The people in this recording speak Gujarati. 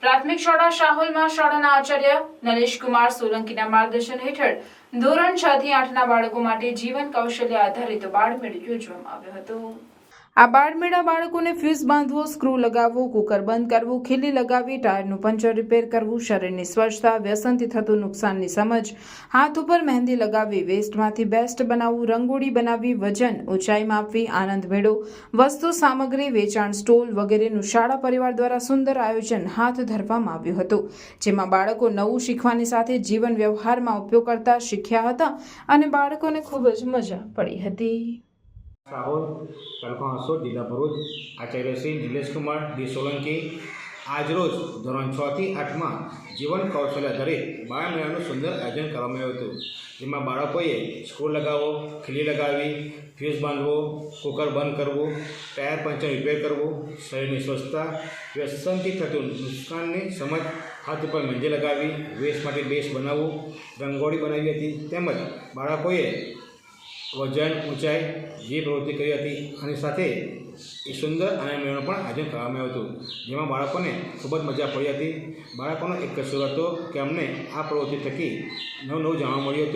પ્રાથમિક શાળા શાહોલમાં શાળાના આચાર્ય નરેશકુમાર સોલંકીના માર્ગદર્શન હેઠળ ધોરણ 6 થી 8ના બાળકો માટે જીવન કૌશલ્ય આધારિત બાળમેળો યોજવામાં આવ્યો હતો। આ બાળમેળા બાળકોને ફ્યુઝ બાંધવો, સ્ક્રૂ લગાવવો, કુકર બંધ કરવું, ખીલી લગાવવી, ટાયરનું પંચર રિપેર કરવું, શરીરની સ્વચ્છતા, વ્યસનથી થતું નુકસાનની સમજ, હાથ ઉપર મહેંદી લગાવવી, વેસ્ટમાંથી બેસ્ટ બનાવવું, રંગોળી બનાવવી, વજન ઊંચાઈ માપવી, આનંદ મેળો, વસ્તુ સામગ્રી વેચાણ સ્ટોલ વગેરેનું શાળા પરિવાર દ્વારા સુંદર આયોજન હાથ ધરવામાં આવ્યું હતું, જેમાં બાળકો નવું શીખવાની સાથે જીવન વ્યવહારમાં ઉપયોગ કરતા શીખ્યા હતા અને બાળકોને ખૂબ જ મજા પડી હતી। શાહોલ તાલુકા હસોદ જિલ્લા ભરૂચ આચાર્ય શ્રી નિલેશકુમાર ડી સોલંકી આજરોજ ધોરણ 6 થી 8માં જીવન કૌશલ્ય આધારિત બાળમેળાનું સુંદર આયોજન કરવામાં આવ્યું હતું, જેમાં બાળકોએ સ્ક્રૂ લગાવવો, ખીલી લગાવવી, ફ્યુઝ બાંધવો, કુકર બંધ કરવું, ટાયર પંચર રિપેર કરવું, શરીરની સ્વચ્છતા, વ્યસનથી થતું નુકસાનની સમજ, હાથ ઉપર મહેંદી લગાવવી, વેસ્ટમાંથી બેસ્ટ બનાવવું, રંગોળી બનાવી હતી, તેમજ બાળકોએ વજન ઊંચાઈ જે પ્રવૃત્તિ કરી હતી અને સાથે એ સુંદર આનંદ મેળાનું પણ આયોજન કરવામાં આવ્યું હતું, જેમાં બાળકોને ખૂબ જ મજા પડી હતી। બાળકોનો એક કસૂર હતો કે અમને આ પ્રવૃત્તિ થકી નવું જાણવા મળ્યું હતું।